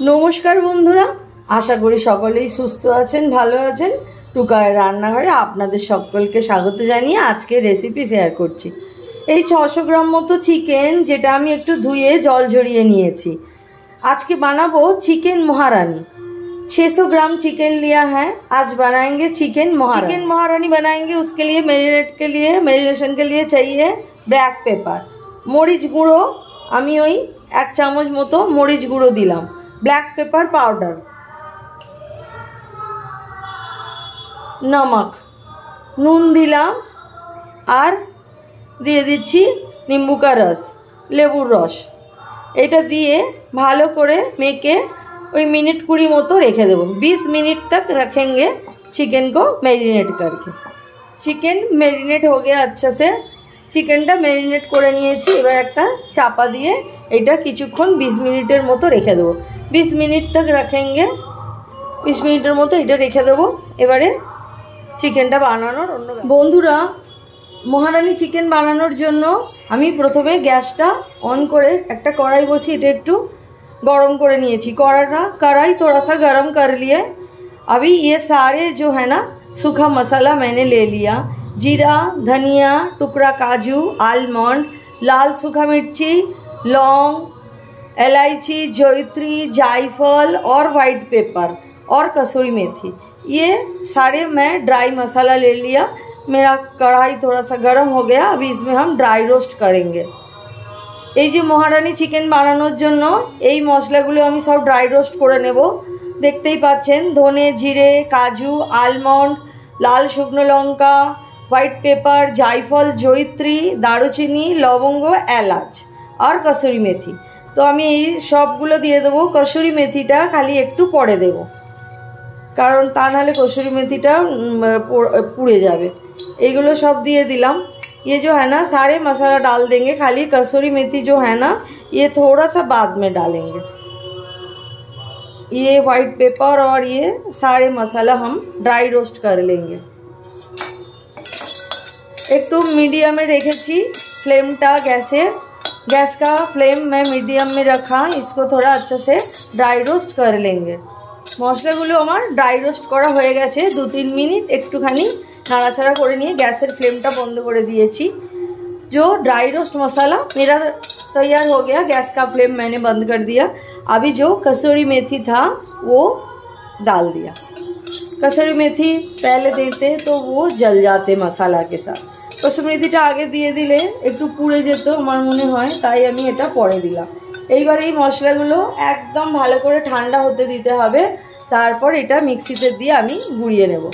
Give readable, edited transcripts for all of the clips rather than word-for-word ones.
नमस्कार बंधुरा आशा करी सकलेई सुस्थ आছেন ভালো আছেন। টুকায়ের রান্নাঘরে আপনাদের সকলকে স্বাগত জানিয়ে আজকে রেসিপি শেয়ার করছি। এই 600 গ্রাম মতো চিকেন যেটা আমি একটু ধুয়ে জল ঝরিয়ে নিয়েছি। आज के बनाबो चिकन महारानी। 600 ग्राम चिकन लिया है। आज बनाएंगे चिकन महारानी बनाएंगे। उसके लिए मैरिनेशन के लिए चाहिए ब्लैक पेपर, मरीच गुड़ो आमी ओई 1 चामच मतो मरीच गुड़ो दिलाम, ब्लैक पेपर पाउडर, नमक, नून दिलाम और दिए दिच्छी निम्बू का रस, लेबुर रस। এটা দিয়ে ভালো করে মেখে ওই मिनट 20 মতো রেখে দেব। 20 मिनट तक रखेंगे चिकन को मैरिनेट करके। चिकन मैरिनेट हो गया अच्छा से। চিকেনটা मैरिनेट করে নিয়েছি। এবার একটা চাপা দিয়ে এটা কিছুক্ষণ 20 মিনিটের মতো রেখে দেব। 20 মিনিট तक रखेंगे। 20 মিনিটের মতো এটা রেখে দেব। এবারে চিকেনটা বানানোর অন্য বন্ধুরা महारानी चिकेन बनानोर जोन्नो आमी प्रथमे गैसटा ऑन करे एक कड़ाई बसिए एटा एकटू गरम करे निएछि। कड़ाई थोड़ा सा गरम कर लिए। अभी ये सारे जो है ना सूखा मसाला मैंने ले लिया। जीरा, धनिया, टुकड़ा काजू, आलमंड, लाल सूखा मिर्ची, लौंग, इलायची, जयत्री, जायफल और वाइट पेपर और कसूरी मेथी, ये सारे मैं ड्राई मसाला ले लिया। मेरा कढ़ाई थोड़ा सा गर्म हो गया। अभी इसमें हम ड्राई रोस्ट करेंगे। এই যে মহারানী চিকেন বানানোর জন্য এই মশলাগুলো আমি সব ড্রাই রোস্ট করে নেব। দেখতেই পাচ্ছেন ধনে, জিরে, কাজু, আলমন্ড, লাল শুকনো লঙ্কা, হোয়াইট পেপার, জায়ফল, জয়িত্রী, দারুচিনি, লবঙ্গ, এলাচ আর কসুরি মেথি। তো আমি এই সবগুলো দিয়ে দেবো। কসুরি মেথিটা খালি একটু পরে দেব, কারণ তা নাহলে কসুরি মেথিটা পুড়ে যাবে। एगुलो सब दिए दिलाम। ये जो है ना सारे मसाला डाल देंगे। खाली कसूरी मेथी जो है ना ये थोड़ा सा बाद में डालेंगे। ये वाइट पेपर और ये सारे मसाला हम ड्राई रोस्ट कर लेंगे। एक तो मीडियम में रेखेছি फ्लेमटा गैस का फ्लेम मैं मीडियम में रखा। इसको थोड़ा अच्छा से ड्राई रोस्ट कर लेंगे। মশলাগুলো আমার ড্রাই রোস্ট করা হয়ে গেছে। 2-3 মিনিট একটুখানি नाड़ाचाड़ा করে নিয়ে गैसर फ्लेमटा बंद कर दिएছি। जो ड्राई रोस्ट मसाला मेरा तैयार हो गया। गैस का फ्लेम मैंने बंद कर दिया। अभी जो कसूरी मेथी था वो डाल दिया। कसूरी मेथी पहले देते तो वो जल जाते मसाला के साथ। कसूरी मेथीटा आगे दिए दिले एकटू पुड़े जेत आमार मने हय, ताई आमी एटा परे दिलाम। এইবার এই মশলাগুলো একদম ভালো করে ঠান্ডা হতে দিতে হবে। তারপর এটা মিক্সিতে দিয়ে আমি গুঁড়িয়ে নেব।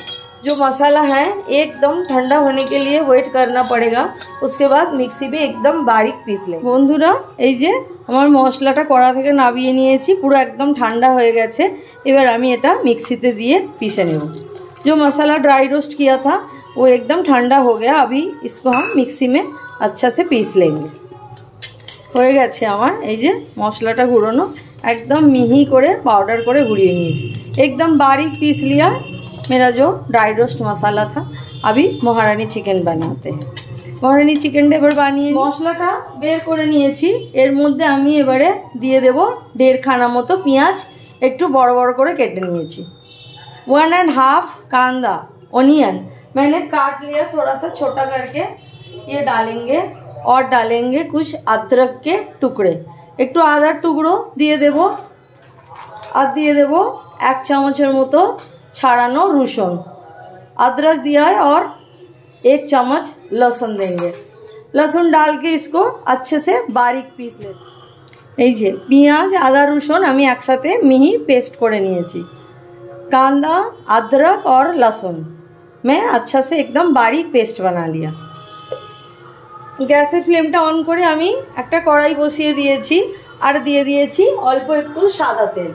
जो मसाला है एकदम ठंडा होने के लिए वेट करना पड़ेगा। उसके बाद मिक्सी में एकदम बारीक पीस लेंगे। বন্ধুরা এই যে আমার মশলাটা কড়া থেকে নামিয়ে নিয়েছি, পুরো একদম ঠান্ডা হয়ে গেছে। এবার আমি এটা মিক্সিতে দিয়ে পিষে নেব। जो मसाला ड्राई रोस्ट किया था वो एकदम ठंडा हो गया। अभी इसको हम मिक्सी में अच्छा से पीस लेंगे। হয়ে গেছে আমার এই যে মশলাটা গুঁড়োনো একদম মিহি করে পাউডার করে গুঁড়িয়ে নিয়েছি। एकदम बारीक पीस लिया मेरा जो ड्राई रोस्ट मसाला था। अभी महारानी चिकेन बनाते हैं। महारानी चिकेनটা এবার বানিয়ে মশলাটা বের করে নিয়েছি। এর মধ্যে আমি এবারে দিয়ে দেব 1.5 খানা মতো পেঁয়াজ একটু বড় বড় করে কেটে নিয়েছি। 1.5 कांदा ऑनियन मैंने काट लिया थोड़ा सा छोटा करके। ये डालेंगे और डालेंगे कुछ अदरक के टुकड़े। একটু আদার টুকরো দিয়ে দেব আর দিয়ে দেব 1 চামচের মতো छाड़ानो रूसन। अदरक दिया है और 1 चम्मच लहसुन देंगे। लहसुन डाल के इसको अच्छे से बारीक पीस ले। ये पेঁয়াজ आदा रूसन আমি একসাথে মিহি पेस्ट করে নিয়েছি। कांदा, अदरक और लहसुन मैं अच्छा से एकदम बारीक पेस्ट बना लिया। গ্যাসের ফ্লেমটা অন করে আমি একটা কড়াই বসিয়ে দিয়েছি আর দিয়ে দিয়েছি অল্প একটু সাদা তেল।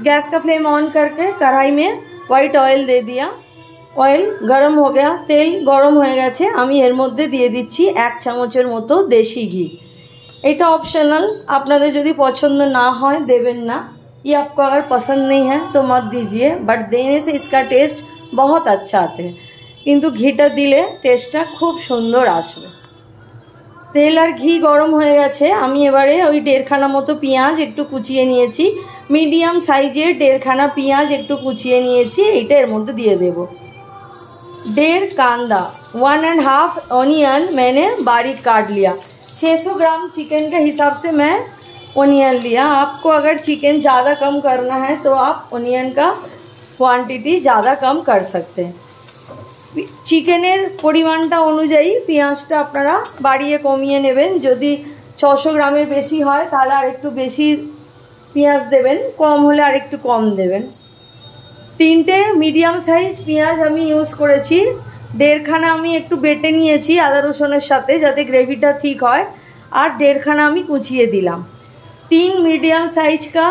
गैस का फ्लेम ऑन करके कढ़ाई में व्हाइट ऑयल दे दिया। ऑयल गरम हो गया, तेल गरम हो গেছে। আমি এর মধ্যে দিয়ে দিচ্ছি 1 চামচের মতো দেশি ঘি। এটা অপশনাল, আপনাদের যদি পছন্দ না হয় দেবেন না। ये आपको अगर पसंद नहीं है तो मत दीजिए, बट देने से इसका टेस्ट बहुत अच्छा आते हैं। কিন্তু ঘিটা দিলে টেস্টটা খুব সুন্দর আসবে। তেল আর ঘি গরম হয়ে গেছে। আমি এবারে ওই 1.5 খানা মতো পেঁয়াজ একটু কুচিয়ে নিয়েছি, মিডিয়াম সাইজের 1.5 খানা পেঁয়াজ একটু কুচিয়ে নিয়েছি, এইটা এর মধ্যে দিয়ে দেব। 1.5 कांदा, 1.5 ऑनियन मैंने बारीक काट लिया। 600 ग्राम चिकन के हिसाब से मैं ऑनियन लिया। आपको अगर चिकन ज़्यादा कम करना है तो आप ऑनियन का क्वांटिटी ज़्यादा कम कर सकते हैं। चिकेनेर परिमाणटा अनुयायी पेঁয়াজটা আপনারা বাড়িয়ে কমিয়ে নেবেন। যদি 600 গ্রামের বেশি হয় তাহলে আর একটু বেশি পেঁয়াজ দেবেন, কম হলে আর একটু কম দেবেন। 3টে মিডিয়াম সাইজ পেঁয়াজ আমি ইউজ করেছি। 1.5 খানা আমি একটু বেটে নিয়েছি আদা রসুনের সাথে যাতে গ্রেভিটা ঠিক হয়, আর 1.5 খানা আমি কুচিয়ে दिलाम। 3 मीडियम साइज का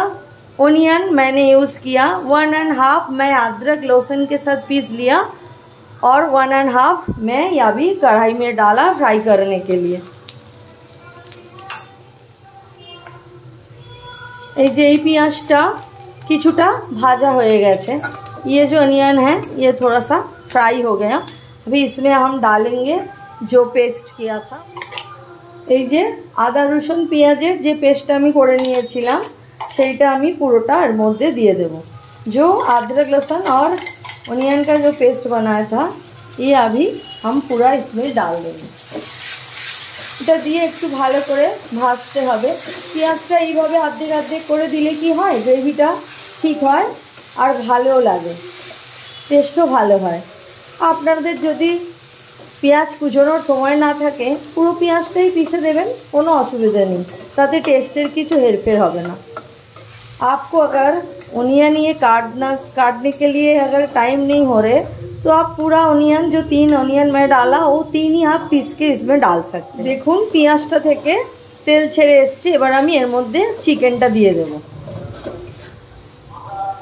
ऑनियन मैंने यूज़ किया। 1.5 मैं अदरक लहसुन के साथ पीस लिया और 1.5 मैं यह भी कढ़ाई में डाला फ्राई करने के लिए। ये पेঁয়াজটা কিছুটা भाजा हो गए। ये जो अनियन है ये थोड़ा सा फ्राई हो गया। अभी इसमें हम डालेंगे जो पेस्ट किया था। এই যে আদা রসুন পেঁয়াজের যে পেস্টটা আমি করে নিয়েছিলাম সেইটা আমি পুরোটা এর মধ্যে দিয়ে দেব। जो अदरक लहसुन और ऑनियन का जो पेस्ट बनाया था ये अभी हम पूरा इसमें डाल देंगे। এটা দিয়ে একটু ভালো করে ভাজতে হবে। পেঁয়াজটা এইভাবে অর্ধেক অর্ধেক করে দিলে কি হয়, গ্রেভিটা ঠিক হয় আর ভালোও লাগে, টেস্টও ভালো হয়। আপনাদের যদি পেঁয়াজ কুচোনোর সময় না থাকে পুরো পেঁয়াজটাই পিষে দেবেন, কোনো অসুবিধা নেই, তাতে টেস্টের কিছু हेरफेर হবে না। आपको अगर ऑनियन ये काटने के लिए अगर टाइम नहीं हो रहे तो आप पूरा ऑनियन जो 3 ऑनियन मैं डाला वो 3 ही आप पीस के इसमें डाल सकते हैं। देखুন পেঁয়াজটা থেকে তেল ছেড়ে এসছে। এবার আমি এর মধ্যে চিকেনটা দিয়ে দেব।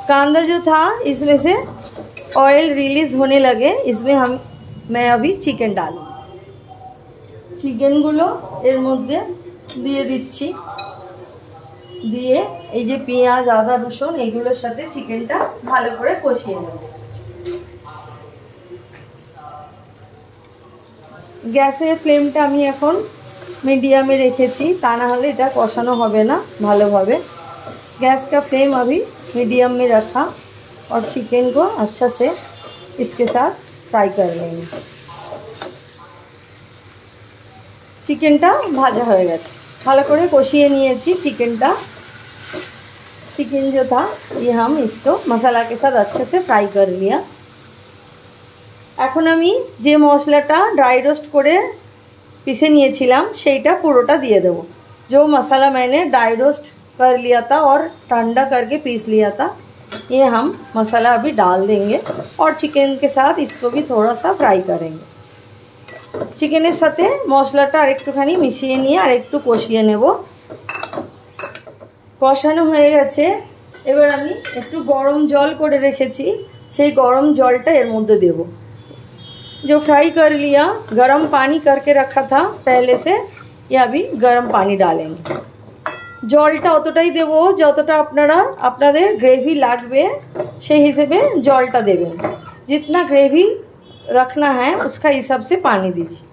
कांदा जो था इसमें से ऑयल रिलीज़ होने लगे, इसमें मैं अभी चिकन डालूँ। চিকেনগুলো এর মধ্যে দিয়ে দিচ্ছি, দিয়ে এই যে পেঁয়াজ আদা রসুন এগুলোর সাথে চিকেনটা ভালো করে কষিয়ে নেব। গ্যাসের ফ্লেমটা আমি এখন মিডিয়ামে রেখেছি, তা না হলে এটা কষানো হবে না ভালোভাবে। गैस का फ्लेम अभी मीडियम में रखा और चिकन को अच्छा से इसके साथ फ्राई कर लेंगे। चिकनटा भाजा हो गया, ভালো করে কষিয়ে নিয়েছি চিকেনটা। चिकन जो था ये हम इसको मसाला के साथ अच्छे से फ्राई कर लिया। এখন আমি যে মশলাটা ড্রাই রোস্ট করে পিষে নিয়েছিলাম সেইটা পুরোটা দিয়ে দেব। जो मसाला मैंने ड्राई रोस्ट कर लिया था और ठंडा करके पीस लिया था ये हम मसाला अभी डाल देंगे और चिकन के साथ इसको भी थोड़ा सा फ्राई करेंगे। चिकेনের সাথে মশলাটা আরেকটুখানি মিশিয়ে নিয়ে আর একটু কষিয়ে নেব। কষানো হয়ে গেছে। এবার আমি একটু গরম জল করে রেখেছি, সেই গরম জলটা এর মধ্যে দেব। जो फ्राई कर लिया गरम पानी करके रखा था पहले से, ये अभी गरम पानी डालेंगे। জলটা অতটাই দেব যতটা আপনারা আপনাদের গ্রেভি লাগবে সেই হিসেবে জলটা দেবেন। जितना ग्रेवी रखना है उसका हिसाब से पानी दीजिए।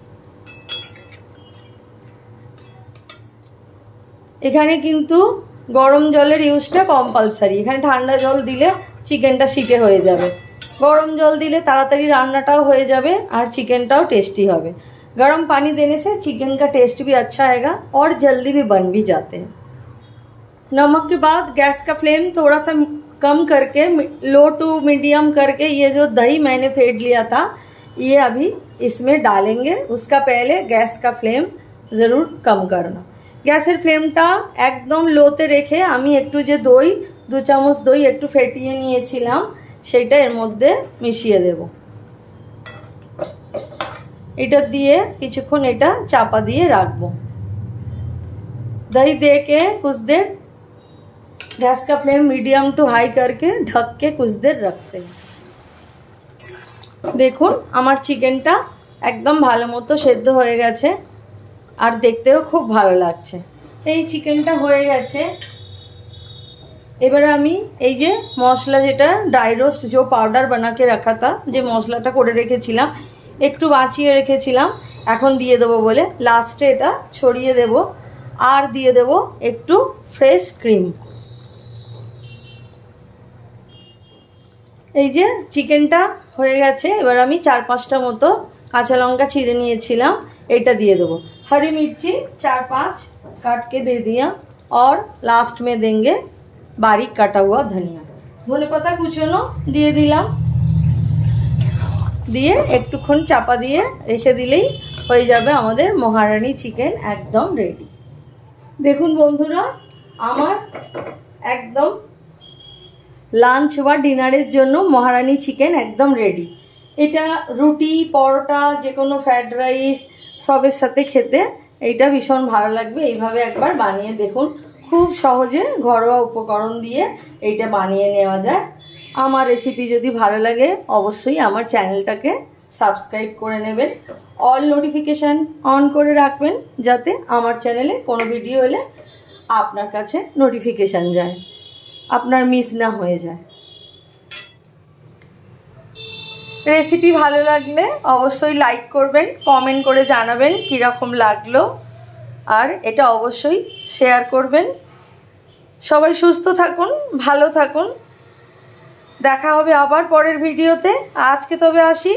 এখানে কিন্তু গরম জলের ইউজটা কম্পালসারি। এখানে ঠান্ডা জল দিলে চিকেনটা শিটে হয়ে যাবে, গরম জল দিলে তাড়াতাড়ি রান্নাটাও হয়ে যাবে আর চিকেনটাও টেস্টি হবে। गरम पानी देने से चिकन का टेस्ट भी अच्छा आएगा और जल्दी भी बन भी जाते हैं। नमक के बाद गैस का फ्लेम थोड़ा सा कम करके लो टू मीडियम करके ये जो दही मैंने फेंट लिया था ये अभी इसमें डालेंगे। उसका पहले गैस का फ्लेम ज़रूर कम करना। গ্যাসের ফ্লেমটা একদম লোতে রেখে আমি একটু যে দই 2 চামচ দই একটু ফেটিয়ে নিয়েছিলাম সেটা এর মধ্যে মিশিয়ে দেব। এটা দিয়ে কিছুক্ষণ এটা চাপা দিয়ে রাখবো। दही दे के कुछ देर गैस का फ्लेम मीडियम टू हाई करके ढक के कुछ देर रखते हैं। দেখুন আমার চিকেনটা একদম ভালো মতো সেদ্ধ হয়ে গেছে আর দেখতেও খুব ভালো লাগছে। এই চিকেনটা হয়ে গেছে। এবারে আমি এই যে মশলা যেটা ড্রাই রোস্ট जो पाउडर बना के रखा था, যে মশলাটা করে রেখেছিলাম একটু বাঁচিয়ে রেখেছিলাম, এখন দিয়ে দেবো বলে লাস্টে এটা ছড়িয়ে দেব। আর দিয়ে দেব একটু ফ্রেশ ক্রিম। এই যে চিকেনটা হয়ে গেছে। এবার আমি 4-5টা মতো কাঁচা लौंगा চিড়ে নিয়েছিলাম, এটা দিয়ে দেবো। हरी मिर्ची 4-5 काट के दे दिया और लास्ट में देंगे बारीक काटा हुआ धनिया। धने पाता कुचनो দিয়ে দিলাম, দিয়ে একটুক্ষণ চাপা দিয়ে রেখে দিলেই হয়ে যাবে আমাদের মহারানী চিকেন একদম রেডি। দেখুন বন্ধুরা, আমার একদম লাঞ্চ বা ডিনারের জন্য মহারানী চিকেন একদম রেডি। এটা রুটি, পরোটা, যে কোনো ফ্রাইড রাইস সবের সাথে খেতে এইটা ভীষণ ভালো লাগবে। এইভাবে একবার বানিয়ে দেখুন, খুব সহজে ঘরোয়া উপকরণ দিয়ে এইটা বানিয়ে নেওয়া যায়। আমার রেসিপি যদি ভালো লাগে অবশ্যই আমার চ্যানেলটাকে সাবস্ক্রাইব করে নেবেন, অল নোটিফিকেশান অন করে রাখবেন যাতে আমার চ্যানেলে কোনো ভিডিও এলে আপনার কাছে নোটিফিকেশান যায়, আপনার মিস না হয়ে যায়। রেসিপি ভালো লাগলে অবশ্যই লাইক করবেন, কমেন্ট করে জানাবেন কীরকম লাগলো, আর এটা অবশ্যই শেয়ার করবেন। সবাই সুস্থ থাকুন, ভালো থাকুন, দেখা হবে আবার পরের ভিডিওতে। আজকে তবে আসি।